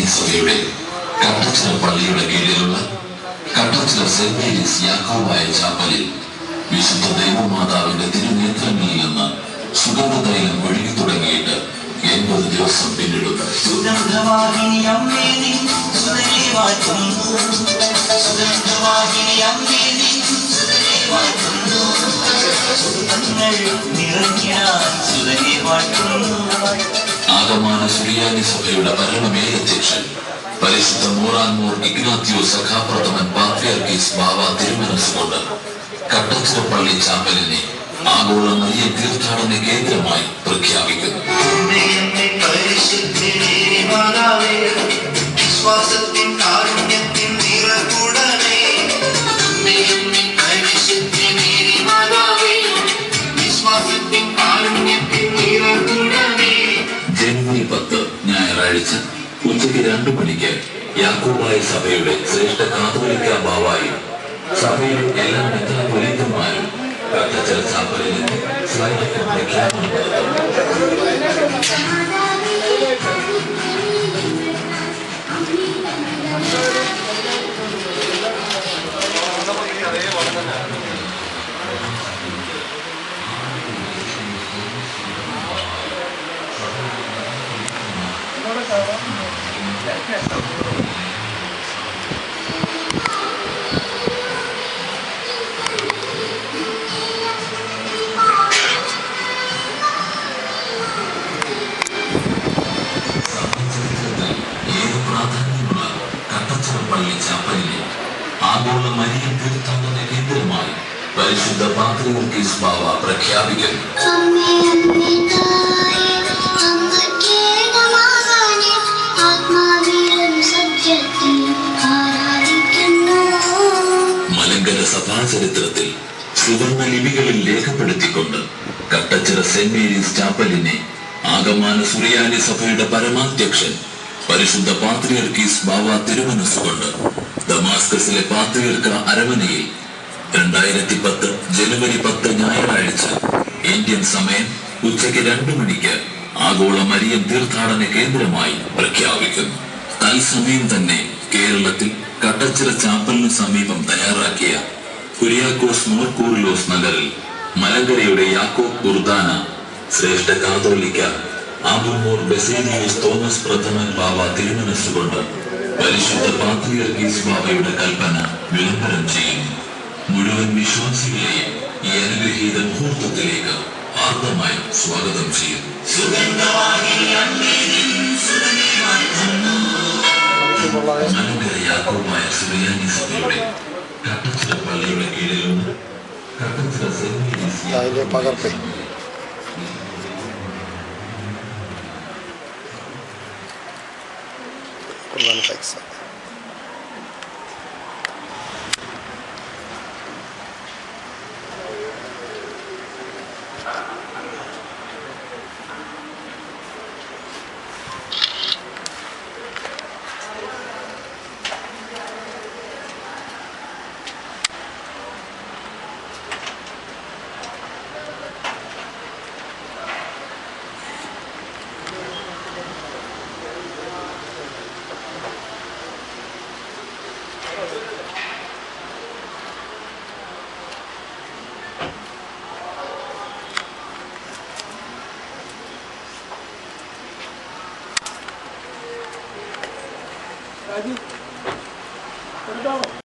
സുറിയാനി സഭയുടെ കട്ടച്ചിറ പള്ളിയുടെ കീഴിലുള്ള കട്ടച്ചിറ സെന്റ് മേരീസ് യാക്കോബായ ചാപ്പലിൽ വിശുദ്ധ ദൈവമാതാവിന്റെ തിരുനേത്രങ്ങളിൽ നിന്ന് സുഗന്ധതൈലം ഒഴുകി തുടങ്ങിയിട്ട് 80 ദിവസം പിന്നിടുന്നു. ആഗമാന സുറിയാനി സഭയുടെ ഭരണമേലധ്യക്ഷൻ പരിശുദ്ധ മോറാൻമോർ ഇഗ്നാത്യോസ് സഖാപ്രഥമൻ പാത്രിയാർക്കീസ് ബാവ തിരുമനസ്സുകൊണ്ട് കട്ടച്ചിറ പള്ളി ചാപ്പലിനെ ആഗോള മരിയ തീർത്ഥാടന കേന്ദ്രമായി പ്രഖ്യാപിക്കുന്നു. ജനുവരി 10 ഞായറാഴ്ച ഉച്ചയ്ക്ക് 2 മണിക്ക് യാക്കോബായ സഭയുടെ ശ്രേഷ്ഠ കാതോലിക്ക ബാവായും സഭയിലെ എല്ലാ മെത്രാപ്പൊലീത്തന്മാരും കട്ടച്ചിറ ചാപ്പലിലെത്തി സ്ലൈഡിന്റെ പ്രഖ്യാപനം ആഗോള മരിയ തീർത്ഥാടന കേന്ദ്രമായി പരിശുദ്ധ പാത്രിയാർക്കീസ് ബാവ പ്രഖ്യാപിക്കുന്നു. മലങ്കര സഭാചരിത്രത്തിൽ സുവർണ ലിപികളിൽ രേഖപ്പെടുത്തിക്കൊണ്ട് കട്ടച്ചിറ സെന്റ് മേരീസ് ചാപ്പലിനെ ആഗമാന സുറിയാനി സഭയുടെ പരമാധ്യക്ഷൻ പരിശുദ്ധ പാത്രിയാർക്കീസ് ബാവ തിരുമനസ്സുകൊണ്ട് ദമാസ്കസിലെ പാത്രിയർക്ക അരമനയിൽ 2010 ജനുവരി 10 ഞായറാഴ്ച ഇന്ത്യൻ സമയം ഉച്ചയ്ക്ക് 2 മണിക്ക് ആഗോള മരിയൻ തീർത്ഥാടന കേന്ദ്രമായി പ്രഖ്യാപിക്കുന്നു. തത്സമയം തന്നെ കേരളത്തിൽ കട്ടച്ചിറ ചാപ്പലിനു സമീപം തയ്യാറാക്കിയ കുര്യാക്കോസ് മോർ കൂറിലോസ് നഗറിൽ മലങ്കരയുടെ യാക്കോബ് ബുർദാന ശ്രേഷ്ഠ കാതോലിക്ക ആബുമോർ ബസേലിയോസ് തോമസ് പ്രഥമൻ ബാവ തിരുമനസ്സുകൊണ്ട് പരിശുദ്ധ പാത്രിയാർക്കീസ് ബാവയുടെ കൽപ്പന വിളംബരം ചെയ്യുന്നു. മുഴുവൻ വിശ്വാസികളെയും ഈ അനുഗ്രഹീത മുഹൂർത്തത്തിലേക്ക് ആർദ്രമായി സ്വാഗതം ചെയ്യുന്നു. മലങ്കര യാക്കോബായ സുറിയാനി സഭയുടെ കട്ടച്ചിറ പള്ളിയുടെ കീഴിലുള്ള കട്ടച്ചിറ സെന്റ് മേരീസ് Flexa.